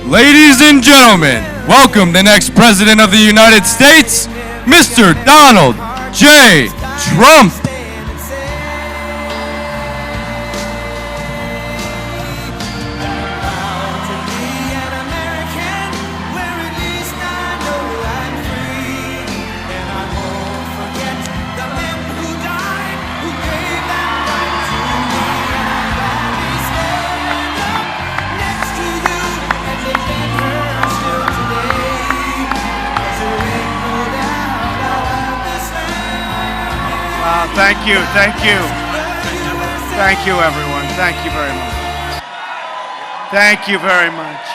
Ladies and gentlemen, welcome the next President of the United States, Mr. Donald J. Trump. Thank you, everyone. Thank you very much. Thank you very much.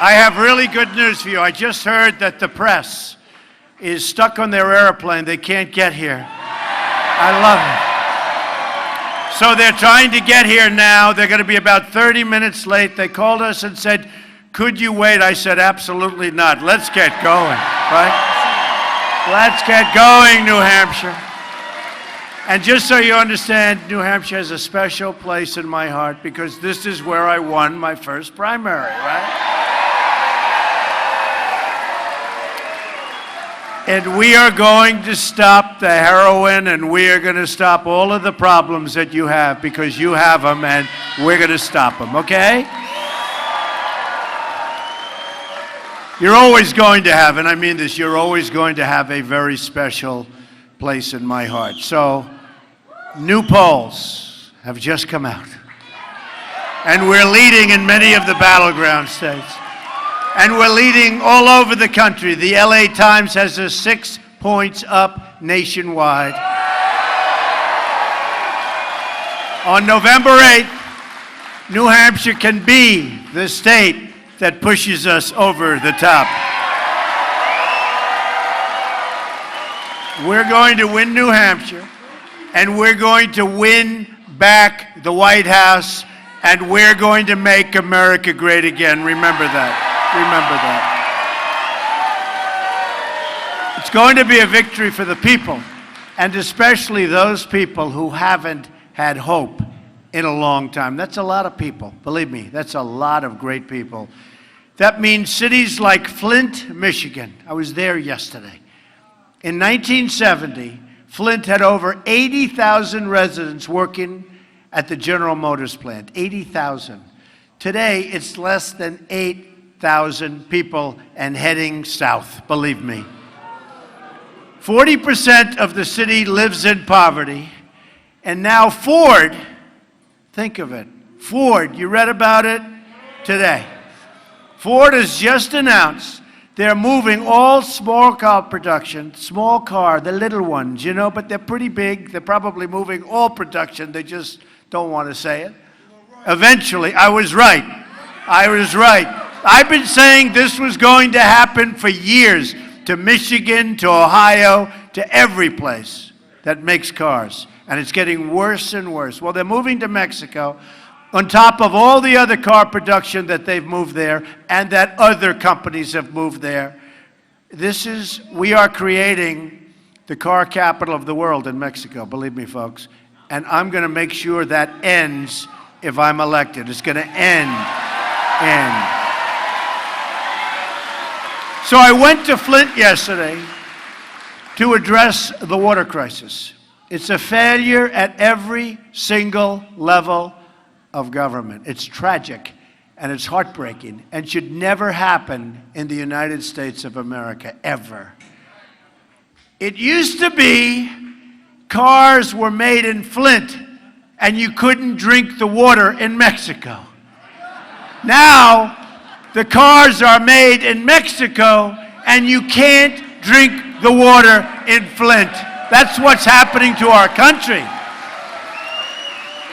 I have really good news for you. I just heard that the press is stuck on their airplane. They can't get here. I love it. So they're trying to get here now. They're going to be about 30 minutes late. They called us and said, could you wait? I said, absolutely not. Let's get going, right? Let's get going, New Hampshire. And just so you understand, New Hampshire has a special place in my heart because this is where I won my first primary, right? And we are going to stop the heroin, and we are going to stop all of the problems that you have because you have them, and we're going to stop them, okay? You're always going to have, and I mean this, you're always going to have a very special place in my heart. So, new polls have just come out. And we're leading in many of the battleground states. And we're leading all over the country. The LA Times has us 6 points up nationwide. On November 8th, New Hampshire can be the state that pushes us over the top. We're going to win New Hampshire, and we're going to win back the White House, and we're going to make America great again. Remember that. Remember that. It's going to be a victory for the people, and especially those people who haven't had hope in a long time. That's a lot of people. Believe me, that's a lot of great people. That means cities like Flint, Michigan. I was there yesterday. In 1970, Flint had over 80,000 residents working at the General Motors plant. 80,000. Today, it's less than 8,000 people and heading south, believe me. 40% of the city lives in poverty. And now Ford, think of it. Ford, you read about it today. Ford has just announced they're moving all small car production, the little ones, you know, but they're pretty big. They're probably moving all production. They just don't want to say it. Eventually, I was right. I was right. I've been saying this was going to happen for years, to Michigan, to Ohio, to every place that makes cars. And it's getting worse and worse. Well, they're moving to Mexico, on top of all the other car production that they've moved there and that other companies have moved there. We are creating the car capital of the world in Mexico, believe me, folks. And I'm going to make sure that ends if I'm elected. It's going to end. So I went to Flint yesterday to address the water crisis. It's a failure at every single level of government. It's tragic and it's heartbreaking and should never happen in the United States of America, ever. It used to be cars were made in Flint and you couldn't drink the water in Mexico. Now, the cars are made in Mexico and you can't drink the water in Flint. That's what's happening to our country.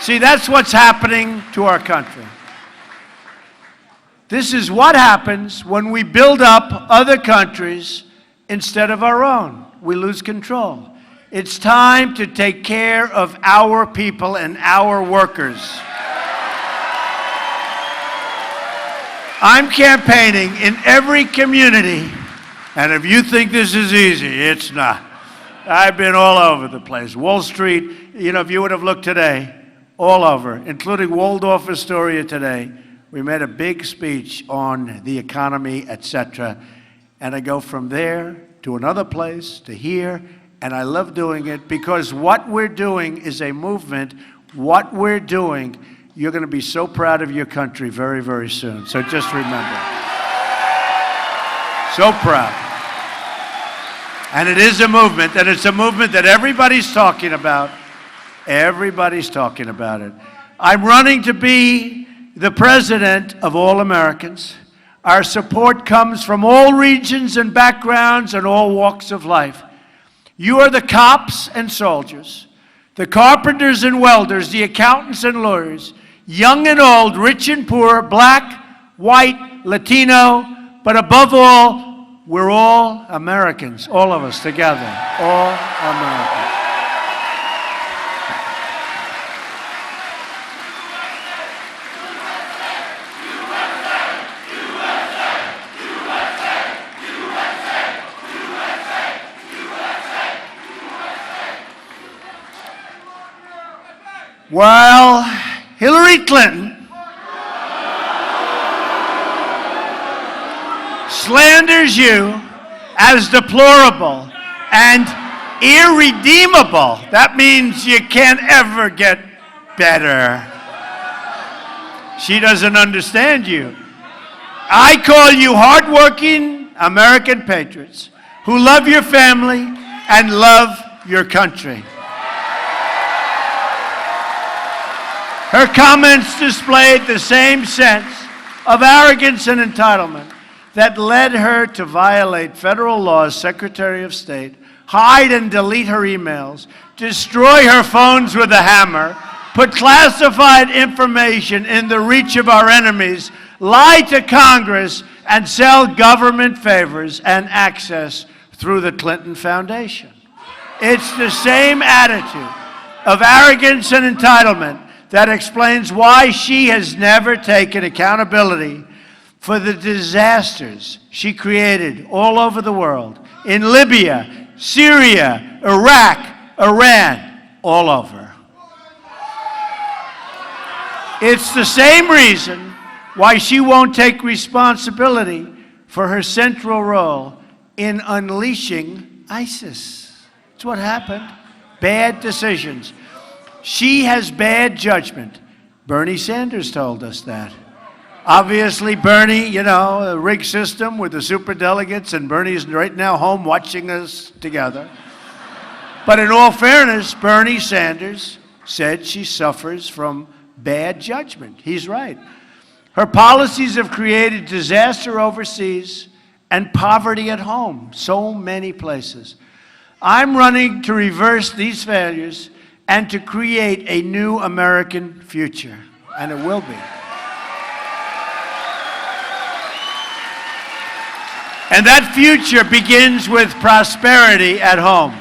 See, that's what's happening to our country. This is what happens when we build up other countries instead of our own. We lose control. It's time to take care of our people and our workers. I'm campaigning in every community, and if you think this is easy, it's not. I've been all over the place. Wall Street, you know, if you would have looked today, all over, including Waldorf Astoria today, we made a big speech on the economy, etc. And I go from there to another place, to here, and I love doing it because what we're doing is a movement. What we're doing, you're going to be so proud of your country very, very soon. So just remember. So proud. And it is a movement, and it's a movement that everybody's talking about. Everybody's talking about it. I'm running to be the president of all Americans. Our support comes from all regions and backgrounds and all walks of life. You are the cops and soldiers, the carpenters and welders, the accountants and lawyers, young and old, rich and poor, black, white, Latino, but above all, we're all Americans, all of us together, all Americans. While Hillary Clinton slanders you as deplorable and irredeemable, that means you can't ever get better. She doesn't understand you. I call you hardworking American patriots who love your family and love your country. Her comments displayed the same sense of arrogance and entitlement that led her to violate federal laws, Secretary of State, hide and delete her emails, destroy her phones with a hammer, put classified information in the reach of our enemies, lie to Congress, and sell government favors and access through the Clinton Foundation. It's the same attitude of arrogance and entitlement that explains why she has never taken accountability for the disasters she created all over the world, in Libya, Syria, Iraq, Iran, all over. It's the same reason why she won't take responsibility for her central role in unleashing ISIS. That's what happened. Bad decisions. She has bad judgment. Bernie Sanders told us that. Obviously, Bernie, you know, a rigged system with the superdelegates, and Bernie's right now home watching us together. But in all fairness, Bernie Sanders said she suffers from bad judgment. He's right. Her policies have created disaster overseas and poverty at home, so many places. I'm running to reverse these failures and to create a new American future, and it will be. And that future begins with prosperity at home.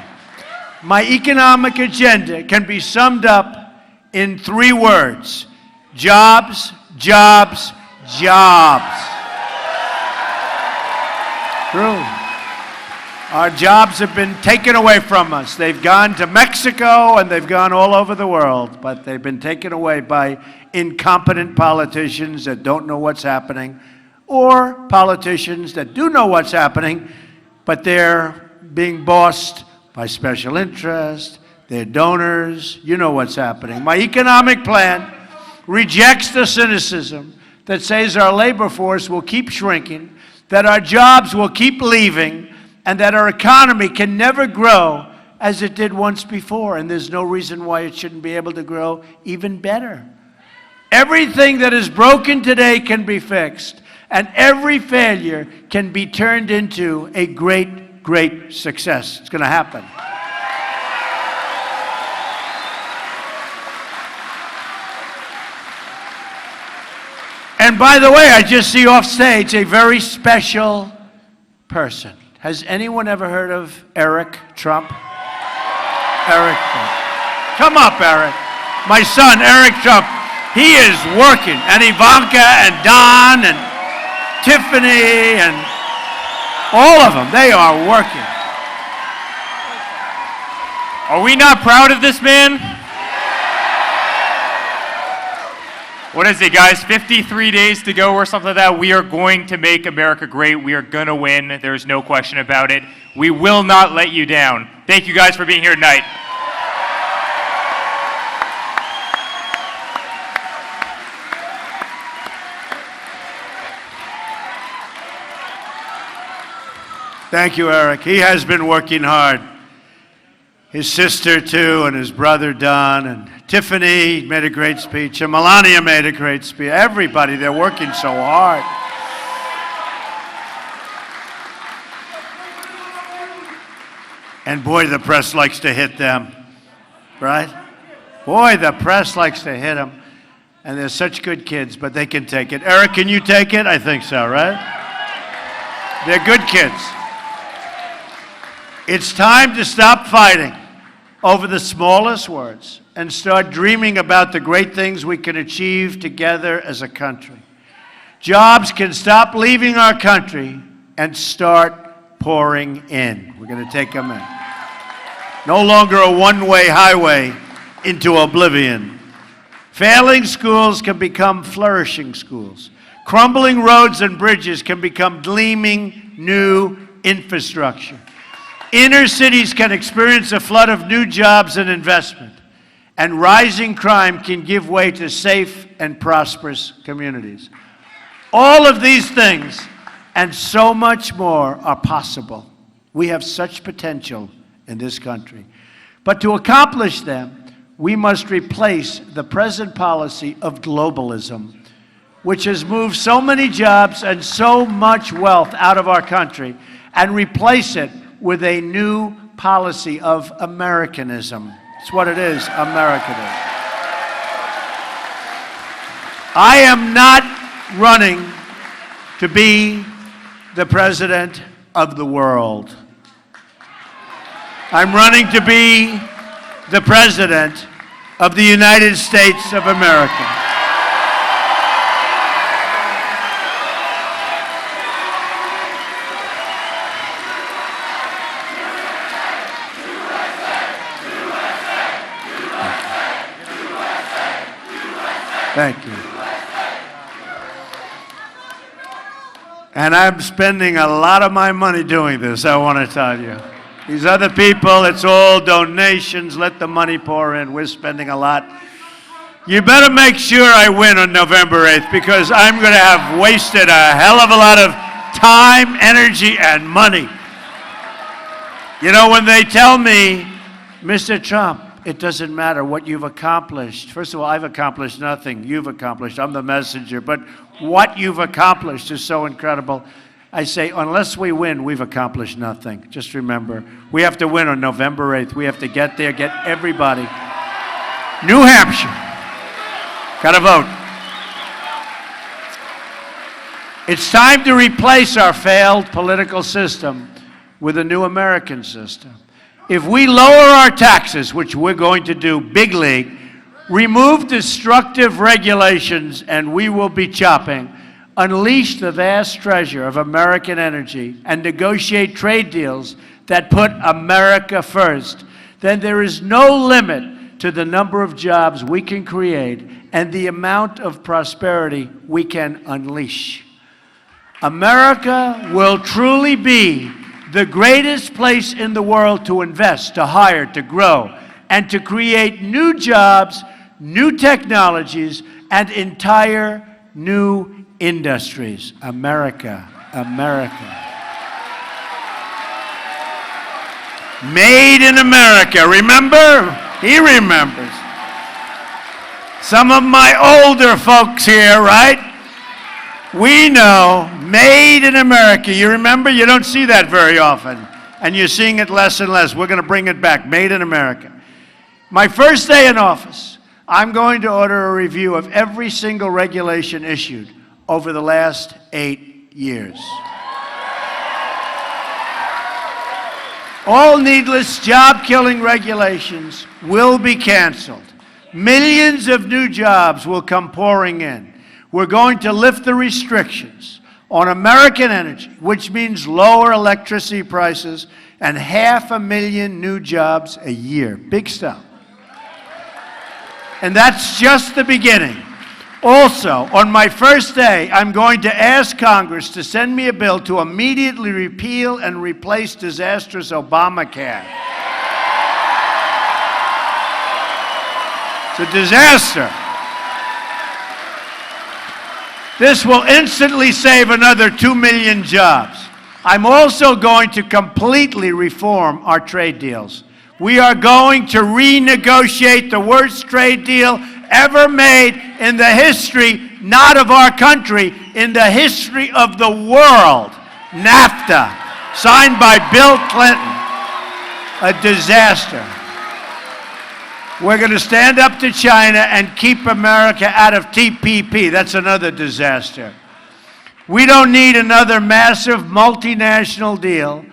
My economic agenda can be summed up in 3 words: jobs, jobs, jobs. True. Our jobs have been taken away from us. They've gone to Mexico and they've gone all over the world, but they've been taken away by incompetent politicians that don't know what's happening, or politicians that do know what's happening, but they're being bossed by special interest, their donors. You know what's happening. My economic plan rejects the cynicism that says our labor force will keep shrinking, that our jobs will keep leaving, and that our economy can never grow as it did once before, and there's no reason why it shouldn't be able to grow even better. Everything that is broken today can be fixed, and every failure can be turned into a great, great success. It's going to happen. And by the way, I just see off stage a very special person. Has anyone ever heard of Eric Trump? Eric Trump. Come up, Eric. My son, Eric Trump. He is working. And Ivanka and Don and Tiffany and all of them, they are working. Are we not proud of this man? What is it, guys? 53 days to go or something like that. We are going to make America great. We are going to win. There's no question about it. We will not let you down. Thank you guys for being here tonight. Thank you, Eric. He has been working hard. His sister, too, and his brother, Don, and Tiffany made a great speech, and Melania made a great speech. Everybody, they're working so hard. And boy, the press likes to hit them, right? Boy, the press likes to hit them. And they're such good kids, but they can take it. Eric, can you take it? I think so, right? They're good kids. It's time to stop fighting over the smallest words and start dreaming about the great things we can achieve together as a country. Jobs can stop leaving our country and start pouring in. We're going to take them in. No longer a one-way highway into oblivion. Failing schools can become flourishing schools. Crumbling roads and bridges can become gleaming new infrastructure. Inner cities can experience a flood of new jobs and investment, and rising crime can give way to safe and prosperous communities. All of these things and so much more are possible. We have such potential in this country. But to accomplish them, we must replace the present policy of globalism, which has moved so many jobs and so much wealth out of our country, and replace it with a new policy of Americanism. It's what it is, Americanism. I am not running to be the president of the world. I'm running to be the president of the United States of America. Thank you. And I'm spending a lot of my money doing this, I want to tell you. These other people, it's all donations, let the money pour in. We're spending a lot. You better make sure I win on November 8th, because I'm going to have wasted a hell of a lot of time, energy, and money. You know, when they tell me, Mr. Trump, it doesn't matter what you've accomplished. First of all, I've accomplished nothing. You've accomplished. I'm the messenger. But what you've accomplished is so incredible. I say, unless we win, we've accomplished nothing. Just remember, we have to win on November 8th. We have to get there, get everybody. New Hampshire. Got to vote. It's time to replace our failed political system with a new American system. If we lower our taxes, which we're going to do big league, remove destructive regulations, and we will be chopping, unleash the vast treasure of American energy, and negotiate trade deals that put America first, then there is no limit to the number of jobs we can create and the amount of prosperity we can unleash. America will truly be the greatest place in the world to invest, to hire, to grow, and to create new jobs, new technologies, and entire new industries. America, America. Made in America. Remember? He remembers. Some of my older folks here, right? We know, made in America. You remember? You don't see that very often. And you're seeing it less and less. We're going to bring it back. Made in America. My first day in office, I'm going to order a review of every single regulation issued over the last 8 years. All needless job-killing regulations will be canceled. Millions of new jobs will come pouring in. We're going to lift the restrictions on American energy, which means lower electricity prices and 500,000 new jobs a year. Big stuff. And that's just the beginning. Also, on my first day, I'm going to ask Congress to send me a bill to immediately repeal and replace disastrous Obamacare. It's a disaster. This will instantly save another 2 million jobs. I'm also going to completely reform our trade deals. We are going to renegotiate the worst trade deal ever made in the history, not of our country, in the history of the world. NAFTA, signed by Bill Clinton. A disaster. We're going to stand up to China and keep America out of TPP. That's another disaster. We don't need another massive multinational deal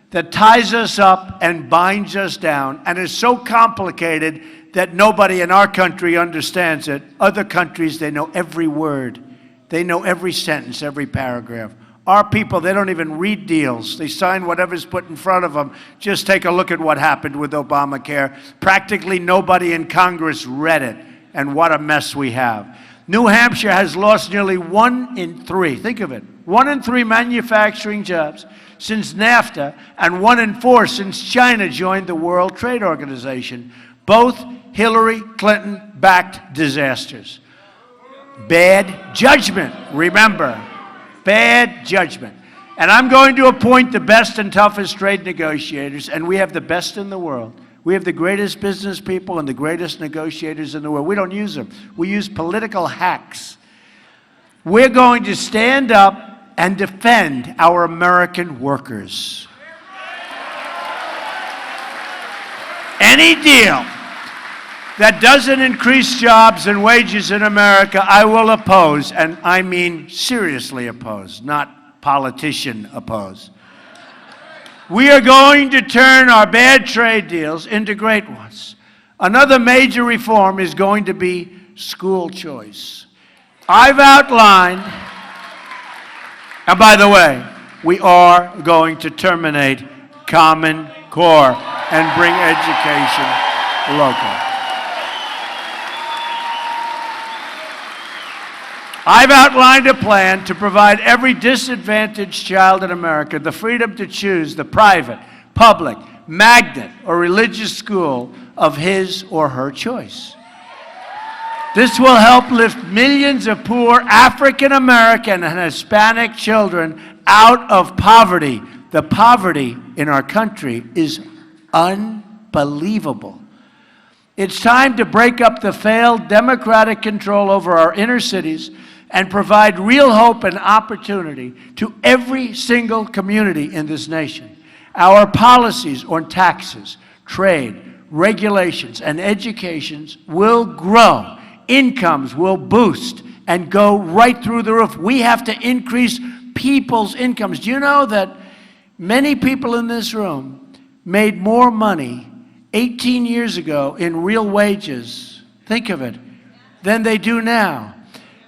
that ties us up and binds us down and is so complicated that nobody in our country understands it. Other countries, they know every word. They know every sentence, every paragraph. Our people, they don't even read deals. They sign whatever's put in front of them. Just take a look at what happened with Obamacare. Practically nobody in Congress read it, and what a mess we have. New Hampshire has lost nearly 1 in 3. Think of it. 1 in 3 manufacturing jobs since NAFTA, and 1 in 4 since China joined the World Trade Organization. Both Hillary Clinton-backed disasters. Bad judgment, remember. Bad judgment. And I'm going to appoint the best and toughest trade negotiators, and we have the best in the world. We have the greatest business people and the greatest negotiators in the world. We don't use them. We use political hacks. We're going to stand up and defend our American workers. Any deal that doesn't increase jobs and wages in America, I will oppose, and I mean seriously oppose, not politician oppose. We are going to turn our bad trade deals into great ones. Another major reform is going to be school choice. I've outlined, and by the way, we are going to terminate Common Core and bring education local. I've outlined a plan to provide every disadvantaged child in America the freedom to choose the private, public, magnet, or religious school of his or her choice. This will help lift millions of poor African American and Hispanic children out of poverty. The poverty in our country is unbelievable. It's time to break up the failed democratic control over our inner cities and provide real hope and opportunity to every single community in this nation. Our policies on taxes, trade, regulations, and education will grow. Incomes will boost and go right through the roof. We have to increase people's incomes. Do you know that many people in this room made more money 18 years ago in real wages, think of it, than they do now?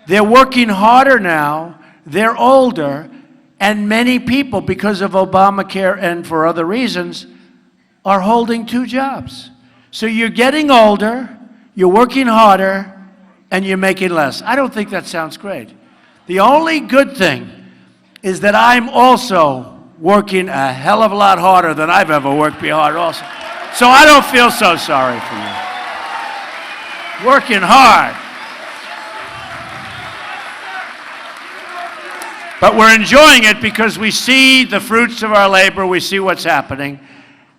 They're working harder now, they're older, and many people, because of Obamacare and for other reasons, are holding 2 jobs. So you're getting older, you're working harder, and you're making less. I don't think that sounds great. The only good thing is that I'm also working a hell of a lot harder than I've ever worked hard also. So I don't feel so sorry for you. Working hard. But we're enjoying it because we see the fruits of our labor, we see what's happening,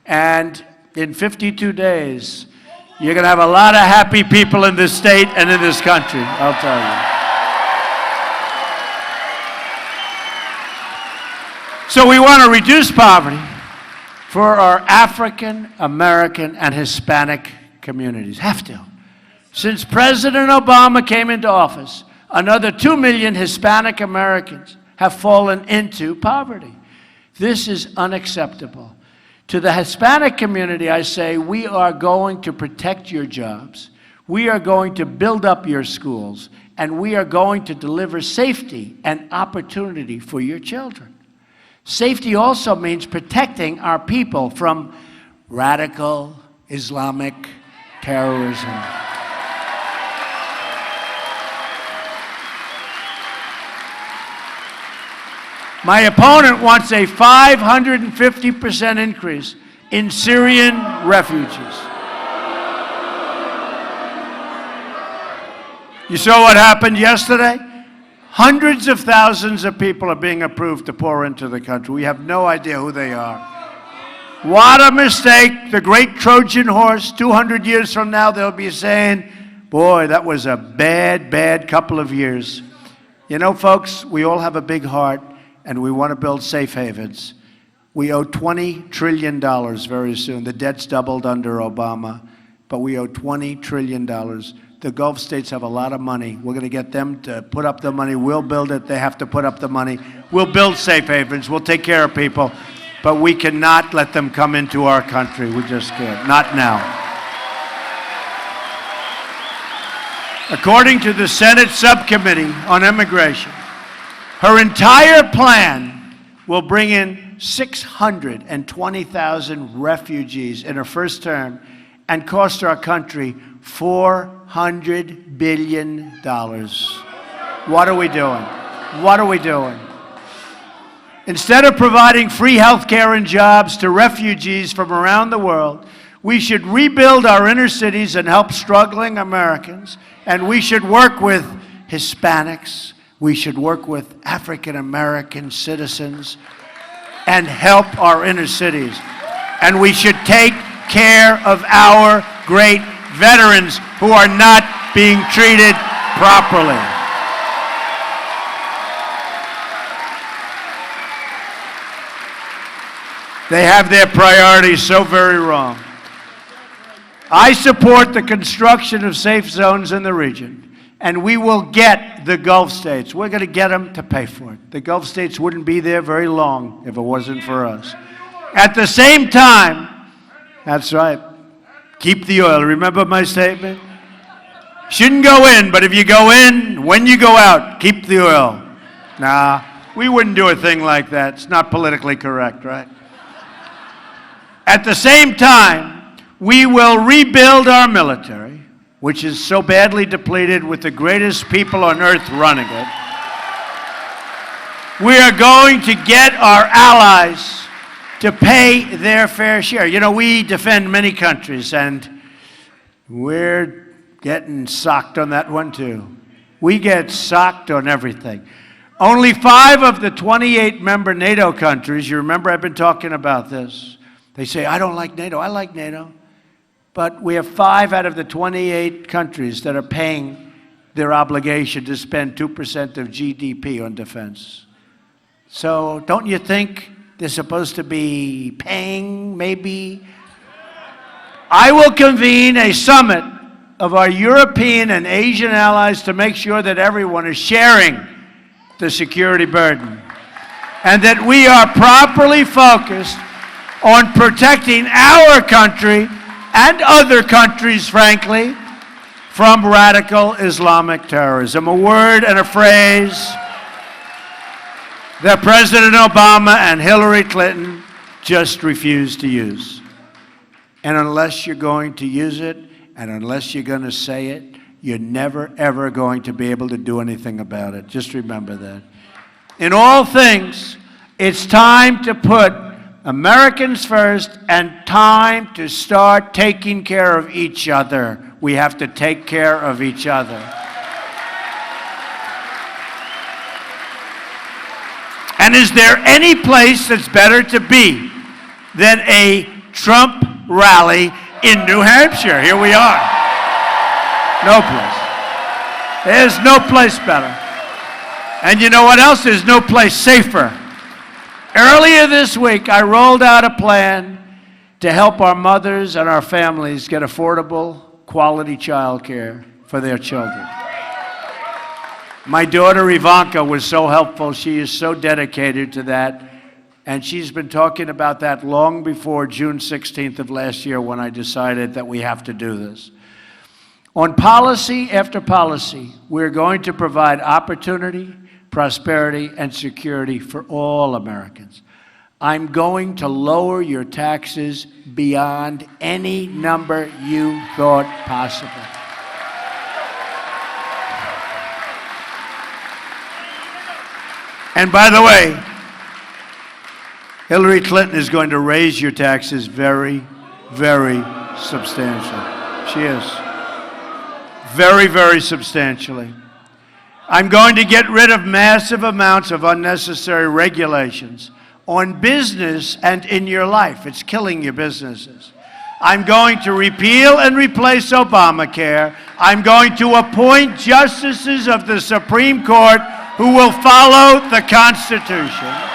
and in 52 days, you're going to have a lot of happy people in this state and in this country, I'll tell you. So we want to reduce poverty for our African American and Hispanic communities. Have to. Since President Obama came into office, another 2 million Hispanic Americans have fallen into poverty. This is unacceptable. To the Hispanic community, I say, we are going to protect your jobs, we are going to build up your schools, and we are going to deliver safety and opportunity for your children. Safety also means protecting our people from radical Islamic terrorism. My opponent wants a 550% increase in Syrian refugees. You saw what happened yesterday? Hundreds of thousands of people are being approved to pour into the country. We have no idea who they are. What a mistake. The great Trojan horse, 200 years from now, they'll be saying, boy, that was a bad, bad couple of years. You know, folks, we all have a big heart, and we want to build safe havens. We owe $20 trillion very soon. The debt's doubled under Obama, but we owe $20 trillion. The Gulf states have a lot of money. We're going to get them to put up the money. We'll build it. They have to put up the money. We'll build safe havens. We'll take care of people. But we cannot let them come into our country. We just can't. Not now. According to the Senate Subcommittee on Immigration, her entire plan will bring in 620,000 refugees in her first term and cost our country $400 billion. What are we doing? What are we doing? Instead of providing free health care and jobs to refugees from around the world, we should rebuild our inner cities and help struggling Americans. And we should work with Hispanics. We should work with African American citizens and help our inner cities. And we should take care of our great veterans who are not being treated properly. They have their priorities so very wrong. I support the construction of safe zones in the region, and we will get the Gulf states. We're going to get them to pay for it. The Gulf states wouldn't be there very long if it wasn't for us. At the same time, that's right, keep the oil. Remember my statement? Shouldn't go in, but if you go in, when you go out, keep the oil. Nah, we wouldn't do a thing like that. It's not politically correct, right? At the same time, we will rebuild our military, which is so badly depleted with the greatest people on earth running it. We are going to get our allies to pay their fair share. You know, we defend many countries, and we're getting socked on that one too. We get socked on everything. Only 5 of the 28 member NATO countries, you remember I've been talking about this. They say, I don't like NATO. I like NATO. But we have 5 out of the 28 countries that are paying their obligation to spend 2% of GDP on defense. So don't you think they're supposed to be paying, maybe? I will convene a summit of our European and Asian allies to make sure that everyone is sharing the security burden and that we are properly focused on protecting our country and other countries, frankly, from radical Islamic terrorism. A word and a phrase that President Obama and Hillary Clinton just refused to use. And unless you're going to use it, and unless you're going to say it, you're never, ever going to be able to do anything about it. Just remember that. In all things, it's time to put Americans first and time to start taking care of each other. We have to take care of each other. And is there any place that's better to be than a Trump rally in New Hampshire? Here we are. No place. There's no place better. And you know what else? There's no place safer. Earlier this week, I rolled out a plan to help our mothers and our families get affordable, quality child care for their children. My daughter Ivanka was so helpful. She is so dedicated to that. And she's been talking about that long before June 16th of last year when I decided that we have to do this. On policy after policy, we're going to provide opportunity, prosperity, and security for all Americans. I'm going to lower your taxes beyond any number you thought possible. And by the way, Hillary Clinton is going to raise your taxes very, very substantially. She is. Very, very substantially. I'm going to get rid of massive amounts of unnecessary regulations on business and in your life. It's killing your businesses. I'm going to repeal and replace Obamacare. I'm going to appoint justices of the Supreme Court who will follow the Constitution.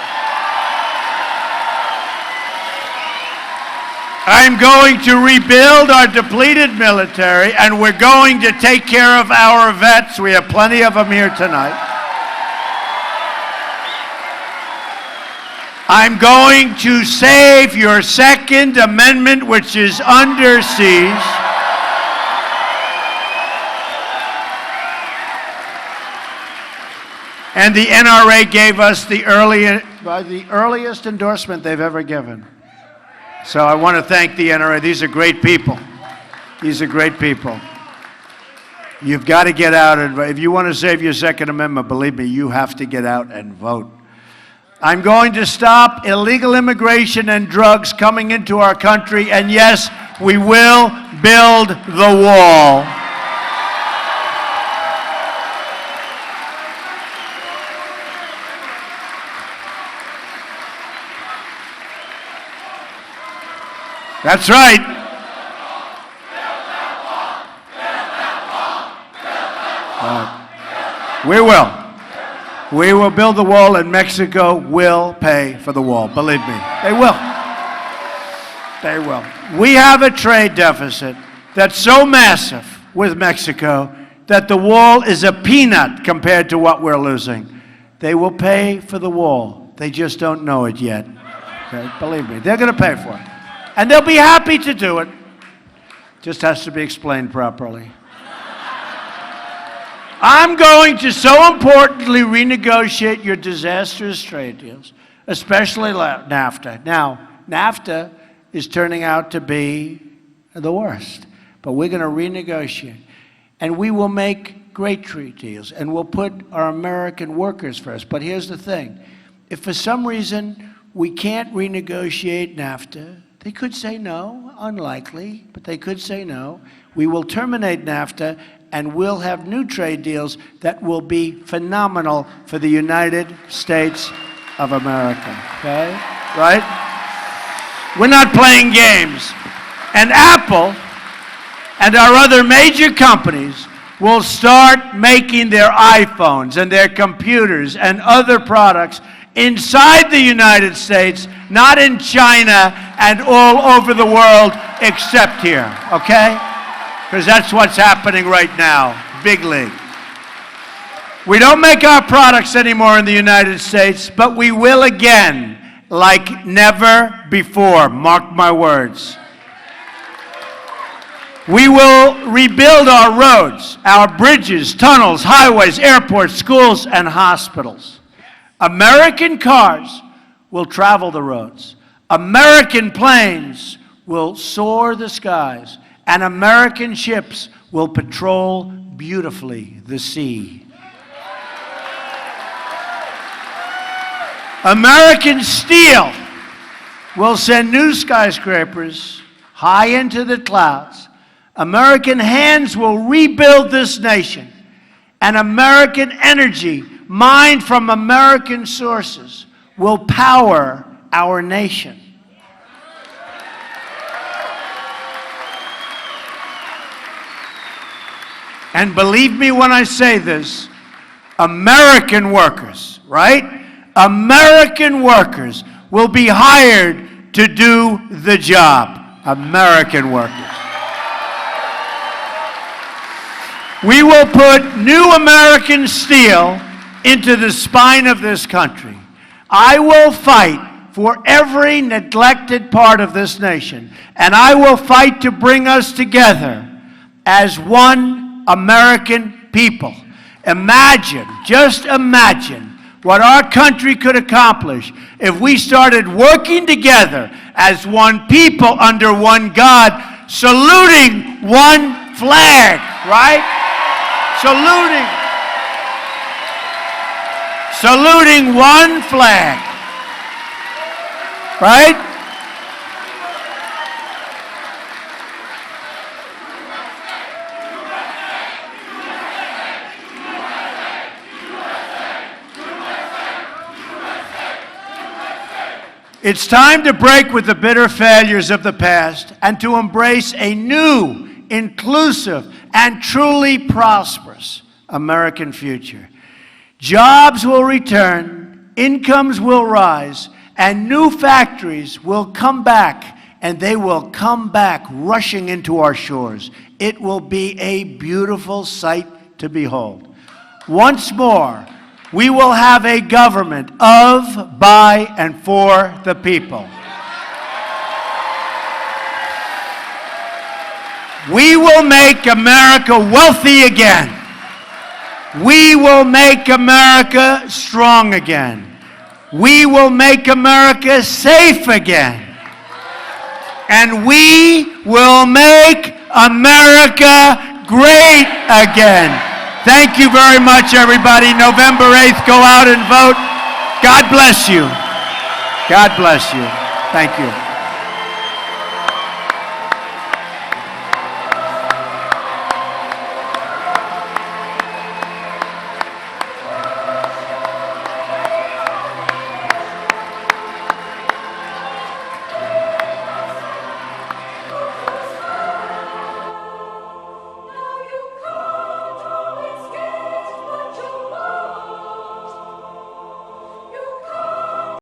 I'm going to rebuild our depleted military, and we're going to take care of our vets. We have plenty of them here tonight. I'm going to save your Second Amendment, which is under siege. And the NRA gave us the earliest endorsement they've ever given. So I want to thank the NRA. These are great people. These are great people. You've got to get out and vote. If you want to save your Second Amendment, believe me, you have to get out and vote. I'm going to stop illegal immigration and drugs coming into our country, and yes, we will build the wall. That's right. We will. We will build the wall, and Mexico will pay for the wall. Believe me, they will. They will. We have a trade deficit that's so massive with Mexico that the wall is a peanut compared to what we're losing. They will pay for the wall. They just don't know it yet. Okay? Believe me, they're going to pay for it. And they'll be happy to do it. Just has to be explained properly. I'm going to so importantly renegotiate your disastrous trade deals, especially NAFTA. Now, NAFTA is turning out to be the worst, but we're going to renegotiate. And we will make great trade deals, and we'll put our American workers first. But here's the thing. If for some reason we can't renegotiate NAFTA, they could say no, unlikely, but they could say no. We will terminate NAFTA, and we'll have new trade deals that will be phenomenal for the United States of America, okay? Right? We're not playing games. And Apple and our other major companies will start making their iPhones and their computers and other products inside the United States, not in China and all over the world except here, okay? Because that's what's happening right now, big league. We don't make our products anymore in the United States, but we will again, like never before, mark my words. We will rebuild our roads, our bridges, tunnels, highways, airports, schools, and hospitals. American cars will travel the roads. American planes will soar the skies. And American ships will patrol beautifully the sea. American steel will send new skyscrapers high into the clouds. American hands will rebuild this nation. And American energy, mined from American sources, will power our nation. And believe me when I say this, American workers, right? American workers will be hired to do the job. American workers. We will put new American steel into the spine of this country. I will fight for every neglected part of this nation, and I will fight to bring us together as one American people. Imagine, just imagine what our country could accomplish if we started working together as one people under one God, saluting one flag, right? Saluting one flag. Right? It's time to break with the bitter failures of the past and to embrace a new, inclusive, and truly prosperous American future. Jobs will return, incomes will rise, and new factories will come back, and they will come back rushing into our shores. It will be a beautiful sight to behold. Once more, we will have a government of, by, and for the people. We will make America wealthy again. We will make America strong again. We will make America safe again. And we will make America great again. Thank you very much, everybody. November 8th, go out and vote. God bless you. God bless you. Thank you.